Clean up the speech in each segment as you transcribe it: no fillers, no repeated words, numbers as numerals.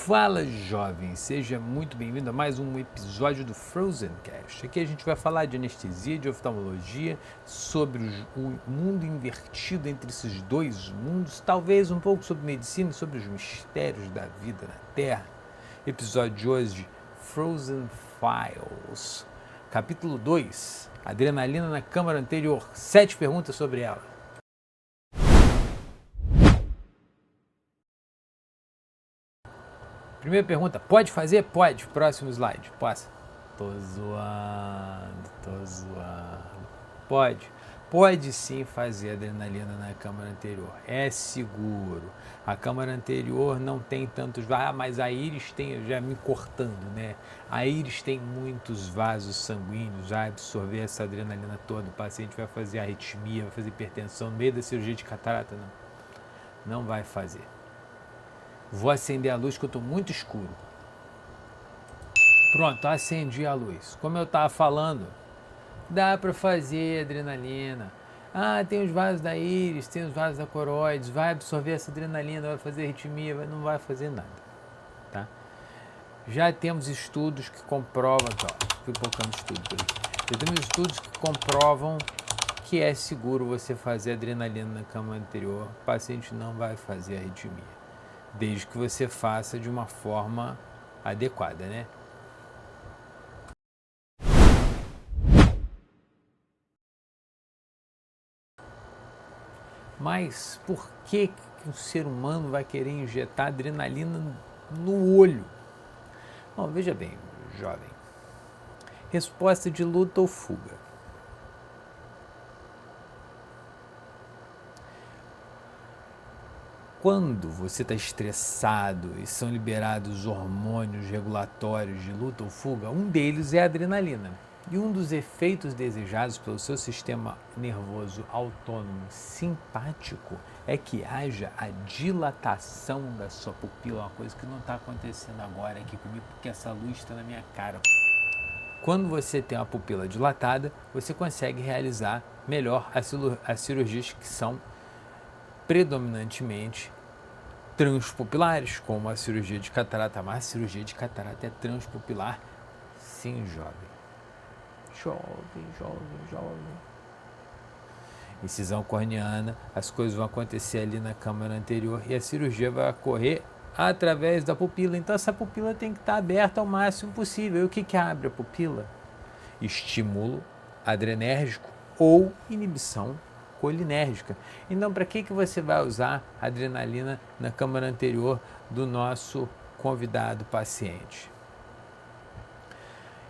Fala, jovem! Seja muito bem-vindo a mais um episódio do Frozen Cast. Aqui a gente vai falar de anestesia, de oftalmologia, sobre o mundo invertido entre esses dois mundos, talvez um pouco sobre medicina, sobre os mistérios da vida na Terra. Episódio de hoje, Frozen Files. Capítulo 2, Adrenalina na Câmara Anterior. 7 perguntas sobre ela. Primeira pergunta, pode fazer? Pode. Próximo slide, passa. Tô zoando. Pode. Pode sim fazer adrenalina na câmara anterior. É seguro. A câmara anterior não tem tantos vasos. Ah, mas a íris tem, já me cortando, né? A íris tem muitos vasos sanguíneos. Vai absorver essa adrenalina toda. O paciente vai fazer arritmia, vai fazer hipertensão no meio da cirurgia de catarata. Não vai fazer. Vou acender a luz que eu estou muito escuro. Pronto, acendi a luz. Como eu estava falando, dá para fazer adrenalina. Ah, tem os vasos da íris, tem os vasos da coroides, vai absorver essa adrenalina, vai fazer arritmia, não vai fazer nada. Tá? Já temos estudos que comprovam, fui colocando estudo por aqui. Já temos estudos que comprovam que é seguro você fazer adrenalina na cama anterior. O paciente não vai fazer arritmia. Desde que você faça de uma forma adequada, né? Mas por que o ser humano vai querer injetar adrenalina no olho? Bom, veja bem, jovem. Resposta de luta ou fuga. Quando você está estressado e são liberados hormônios regulatórios de luta ou fuga, um deles é a adrenalina. E um dos efeitos desejados pelo seu sistema nervoso autônomo simpático é que haja a dilatação da sua pupila, uma coisa que não está acontecendo agora aqui comigo, porque essa luz está na minha cara. Quando você tem uma pupila dilatada, você consegue realizar melhor as cirurgias que são predominantemente transpupilares, como a cirurgia de catarata. Mas a cirurgia de catarata é transpupilar? Sim, jovem. Jovem. Incisão corneana, as coisas vão acontecer ali na câmara anterior e a cirurgia vai ocorrer através da pupila. Então essa pupila tem que estar aberta ao máximo possível. E o que abre a pupila? Estímulo adrenérgico ou inibição colinérgica. Então, para que você vai usar adrenalina na câmara anterior do nosso convidado paciente?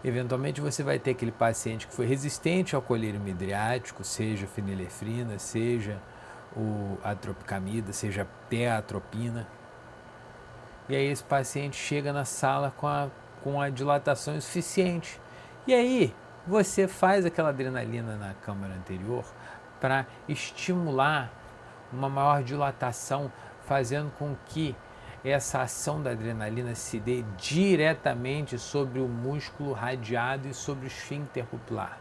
Eventualmente você vai ter aquele paciente que foi resistente ao colírio midriático, seja fenilefrina, seja a atropicamida, seja até a atropina. E aí esse paciente chega na sala com a dilatação insuficiente. E aí você faz aquela adrenalina na câmara anterior para estimular uma maior dilatação, fazendo com que essa ação da adrenalina se dê diretamente sobre o músculo radiado e sobre o esfíncter pupilar.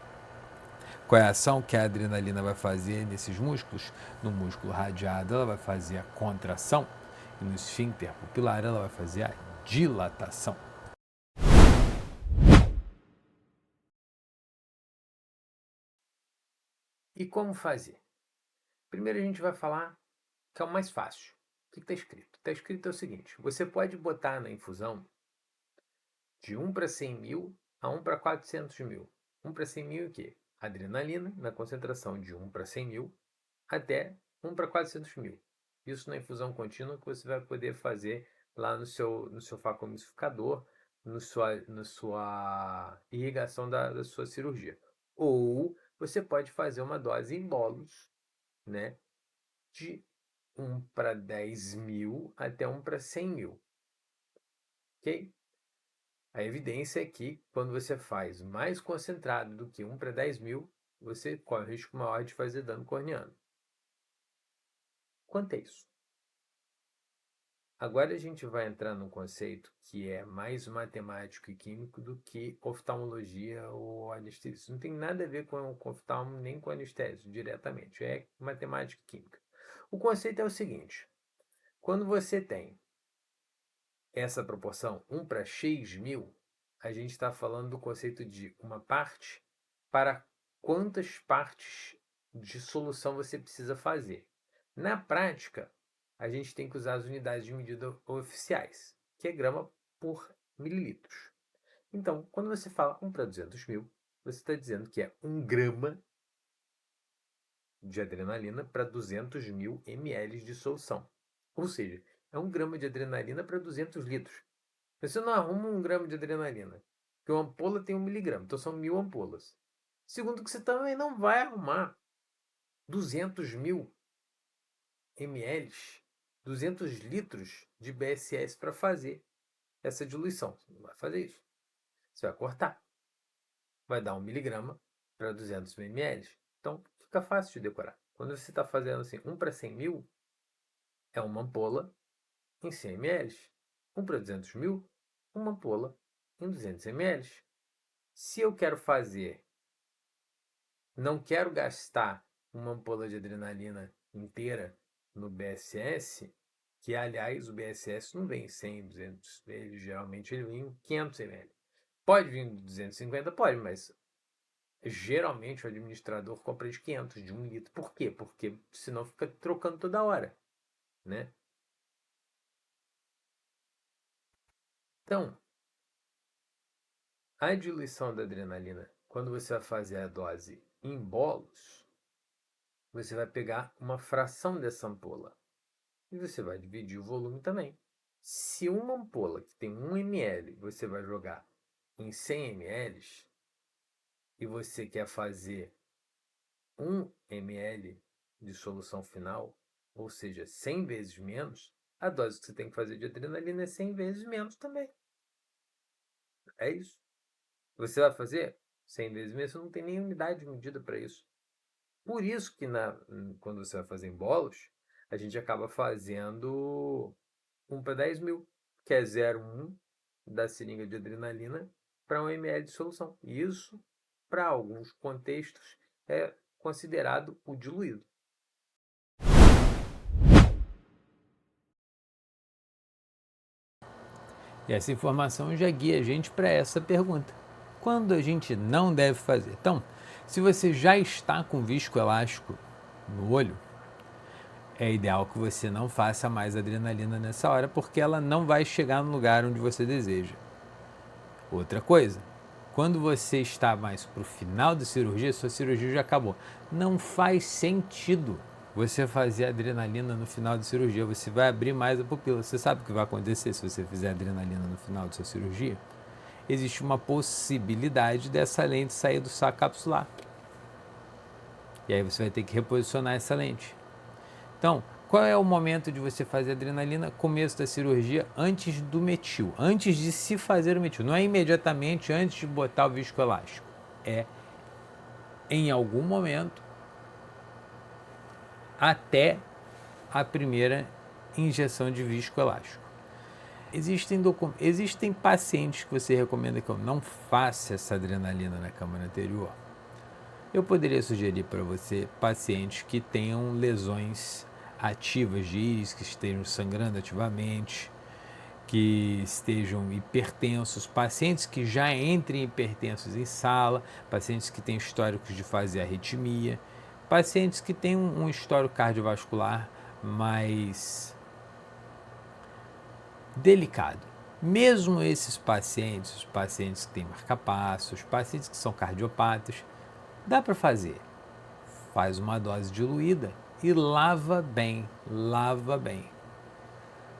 Qual é a ação que a adrenalina vai fazer nesses músculos? No músculo radiado ela vai fazer a contração e no esfíncter pupilar ela vai fazer a dilatação. E como fazer? Primeiro a gente vai falar que é o mais fácil. O que está escrito? Está escrito o seguinte: você pode botar na infusão de 1 para 100 mil a 1 para 400 mil. 1 para 100 mil o quê? Adrenalina na concentração de 1 para 100 mil até 1 para 400 mil. Isso na infusão contínua que você vai poder fazer lá no seu facomistificador, na sua irrigação da sua cirurgia. Ou você pode fazer uma dose em bolos, né, de 1 para 10 mil até 1 para 100 mil. Ok? A evidência é que quando você faz mais concentrado do que 1 para 10 mil, você corre o risco maior de fazer dano corneano. Quanto é isso? Agora a gente vai entrar num conceito que é mais matemático e químico do que oftalmologia ou anestesia. Isso não tem nada a ver com oftalmo nem com anestésio diretamente, é matemática e química. O conceito é o seguinte: quando você tem essa proporção 1 para x mil, a gente está falando do conceito de uma parte para quantas partes de solução você precisa fazer. Na prática, a gente tem que usar as unidades de medida oficiais, que é grama por mililitros. Então, quando você fala 1 para 200 mil, você está dizendo que é 1 grama de adrenalina para 200 mil ml de solução. Ou seja, é 1 grama de adrenalina para 200 litros. Você não arruma 1 grama de adrenalina, porque uma ampola tem 1 miligrama, então são 1000 ampolas. Segundo que você também não vai arrumar 200 mil ml, 200 litros de BSS para fazer essa diluição. Você não vai fazer isso. Você vai cortar. Vai dar 1 miligrama para 200 ml. Então, fica fácil de decorar. Quando você está fazendo assim, 1 para 100 mil, é uma ampola em 100 ml. 1 para 200 mil, uma ampola em 200 ml. Se eu quero fazer, não quero gastar uma ampola de adrenalina inteira no BSS, que aliás o BSS não vem em 100, 200, geralmente ele vem em 500 ml. Pode vir em 250? Pode, mas geralmente o administrador compra de 500, de 1 litro. Por quê? Porque senão fica trocando toda hora, né? Então, a diluição da adrenalina, quando você vai fazer a dose em bolos, você vai pegar uma fração dessa ampola e você vai dividir o volume também. Se uma ampola que tem 1 ml você vai jogar em 100 ml e você quer fazer 1 ml de solução final, ou seja, 100 vezes menos, a dose que você tem que fazer de adrenalina é 100 vezes menos também. É isso. Você vai fazer 100 vezes menos, você não tem nem unidade de medida para isso. Por isso que quando você vai fazer em bolos, a gente acaba fazendo 1 para 10 mil, que é 0,1 da seringa de adrenalina para 1 ml de solução. E isso, para alguns contextos, é considerado o diluído. E essa informação já guia a gente para essa pergunta. Quando a gente não deve fazer? Então, se você já está com viscoelástico no olho, é ideal que você não faça mais adrenalina nessa hora, porque ela não vai chegar no lugar onde você deseja. Outra coisa, quando você está mais para o final da cirurgia, sua cirurgia já acabou. Não faz sentido você fazer adrenalina no final da cirurgia. Você vai abrir mais a pupila. Você sabe o que vai acontecer se você fizer adrenalina no final da sua cirurgia? Existe uma possibilidade dessa lente sair do saco capsular. E aí você vai ter que reposicionar essa lente. Então, qual é o momento de você fazer adrenalina? Começo da cirurgia, antes do metil, antes de se fazer o metil. Não é imediatamente antes de botar o viscoelástico. É em algum momento até a primeira injeção de viscoelástico. Existem pacientes que você recomenda que eu não faça essa adrenalina na câmara anterior. Eu poderia sugerir para você pacientes que tenham lesões ativas de íris, que estejam sangrando ativamente, que estejam hipertensos, pacientes que já entrem hipertensos em sala, pacientes que têm históricos de fazer arritmia, pacientes que têm um histórico cardiovascular mais delicado. Mesmo esses pacientes, os pacientes que têm marca-passo, os pacientes que são cardiopatas, dá para fazer. Faz uma dose diluída e lava bem, lava bem.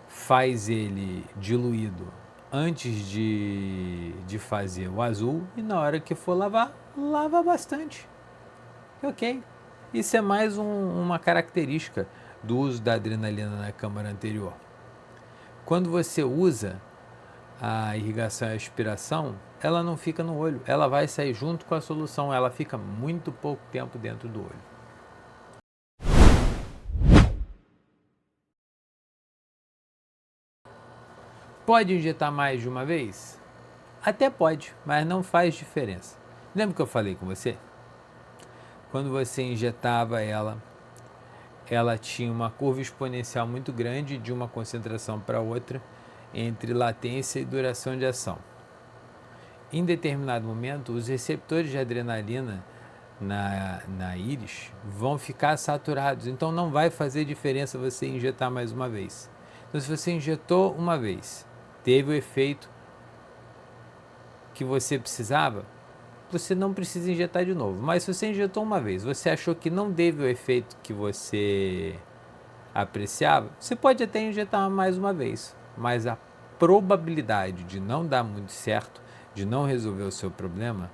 Faz ele diluído antes de fazer o azul e na hora que for lavar, lava bastante. Ok. Isso é mais uma característica do uso da adrenalina na câmara anterior. Quando você usa a irrigação e a aspiração, ela não fica no olho, ela vai sair junto com a solução, ela fica muito pouco tempo dentro do olho. Pode injetar mais de uma vez? Até pode, mas não faz diferença. Lembra que eu falei com você? Quando você injetava ela tinha uma curva exponencial muito grande de uma concentração para outra entre latência e duração de ação. Em determinado momento, os receptores de adrenalina na íris vão ficar saturados, então não vai fazer diferença você injetar mais uma vez. Então, se você injetou uma vez, teve o efeito que você precisava, você não precisa injetar de novo. Mas se você injetou uma vez, você achou que não teve o efeito que você apreciava, você pode até injetar mais uma vez, mas a probabilidade de não dar muito certo, de não resolver o seu problema,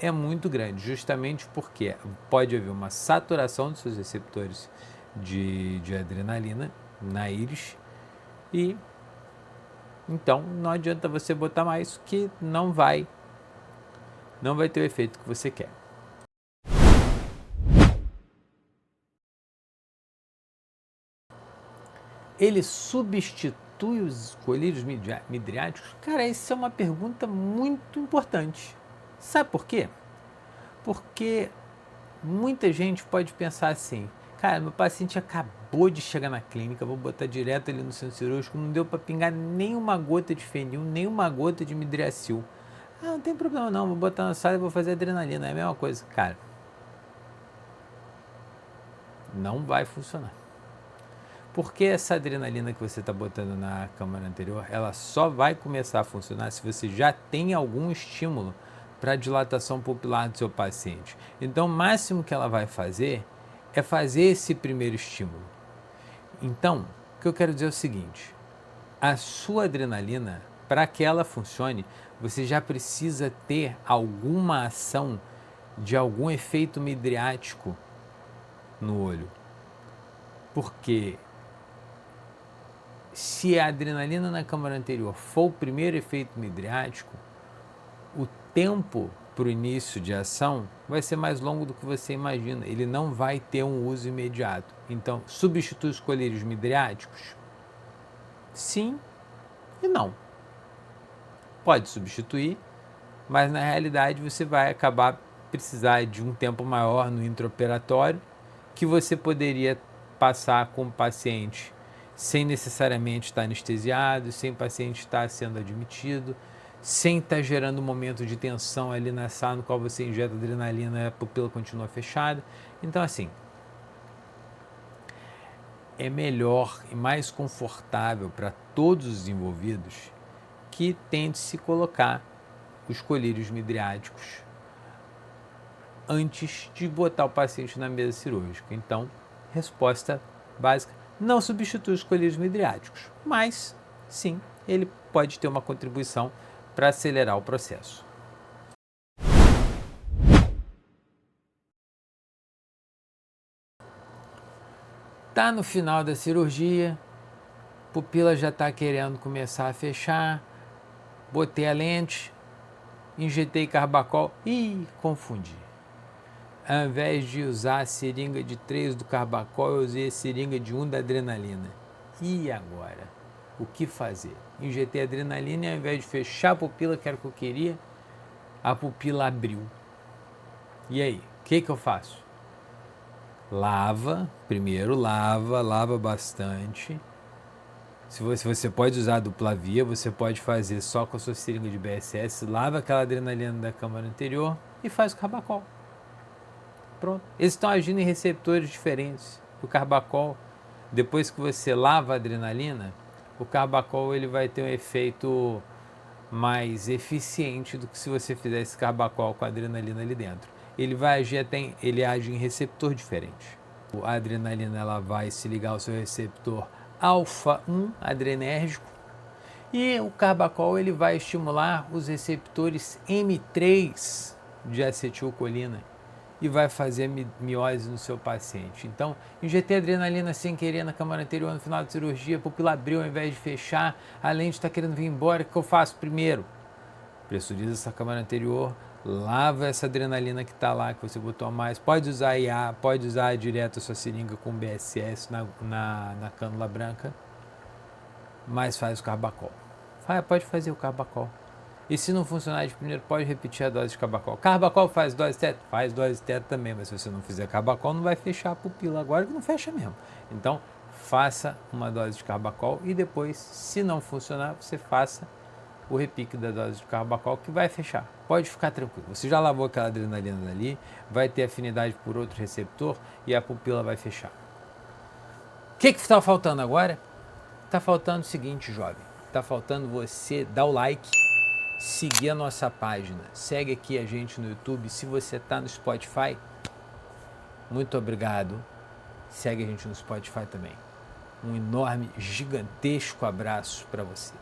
é muito grande, justamente porque pode haver uma saturação dos seus receptores de adrenalina na íris e então não adianta você botar mais, que não vai ter o efeito que você quer. Ele substitui os colírios midriáticos? Cara, essa é uma pergunta muito importante. Sabe por quê? Porque muita gente pode pensar assim: cara, meu paciente acabou de chegar na clínica, vou botar direto ali no centro cirúrgico, não deu para pingar nenhuma gota de fenil, nenhuma gota de midriacil. Ah, não tem problema não, vou botar na sala e vou fazer adrenalina, é a mesma coisa. Cara, não vai funcionar. Porque essa adrenalina que você está botando na câmara anterior, ela só vai começar a funcionar se você já tem algum estímulo para a dilatação pupilar do seu paciente. Então, o máximo que ela vai fazer é fazer esse primeiro estímulo. Então, o que eu quero dizer é o seguinte: a sua adrenalina, para que ela funcione, você já precisa ter alguma ação de algum efeito midriático no olho. Porque se a adrenalina na câmara anterior for o primeiro efeito midriático, o tempo para o início de ação vai ser mais longo do que você imagina. Ele não vai ter um uso imediato. Então, substitui os colírios midriáticos? Sim e não. Pode substituir, mas na realidade você vai acabar precisar de um tempo maior no intraoperatório, que você poderia passar com o paciente sem necessariamente estar anestesiado, sem o paciente estar sendo admitido, sem estar gerando um momento de tensão ali na sala no qual você injeta adrenalina e a pupila continua fechada. Então, assim, é melhor e mais confortável para todos os envolvidos que tente se colocar os colírios midriáticos antes de botar o paciente na mesa cirúrgica. Então, resposta básica: não substitui os colírios midriáticos, mas sim, ele pode ter uma contribuição para acelerar o processo. Tá no final da cirurgia, pupila já está querendo começar a fechar, botei a lente, injetei carbacol e confundi. Ao invés de usar a seringa de 3 do carbacol, eu usei a seringa de 1 da adrenalina. E agora? O que fazer? Injetei adrenalina e ao invés de fechar a pupila, que era o que eu queria, a pupila abriu. E aí? O que eu faço? Lava, primeiro lava bastante. Se você pode usar a dupla via, você pode fazer só com a sua seringa de BSS, lava aquela adrenalina da câmara anterior e faz o carbacol. Pronto. Eles estão agindo em receptores diferentes. O carbacol, depois que você lava a adrenalina, o carbacol ele vai ter um efeito mais eficiente do que se você fizesse carbacol com a adrenalina ali dentro. Ele vai agir ele age em receptor diferente. A adrenalina ela vai se ligar ao seu receptor alfa 1 adrenérgico e o carbacol ele vai estimular os receptores M3 de acetilcolina e vai fazer miose no seu paciente. Então, injetei adrenalina sem querer na câmara anterior no final da cirurgia, a pupila abriu ao invés de fechar, a lente está querendo vir embora, o que eu faço? Primeiro, pressuriza essa câmara anterior, lava essa adrenalina que está lá, que você botou a mais, pode usar IA, pode usar direto a sua seringa com BSS na cânula branca, mas faz o carbacol. Pode fazer o carbacol. E se não funcionar de primeiro, pode repetir a dose de carbacol. Carbacol faz dose teto? Faz dose teto também, mas se você não fizer carbacol, não vai fechar a pupila agora, que não fecha mesmo. Então, faça uma dose de carbacol e depois, se não funcionar, você faça o repique da dose de carbacol, que vai fechar. Pode ficar tranquilo. Você já lavou aquela adrenalina dali, vai ter afinidade por outro receptor e a pupila vai fechar. O que está faltando agora? Está faltando o seguinte, jovem. Está faltando você dar o like, seguir a nossa página. Segue aqui a gente no YouTube. Se você está no Spotify, muito obrigado. Segue a gente no Spotify também. Um enorme, gigantesco abraço para você.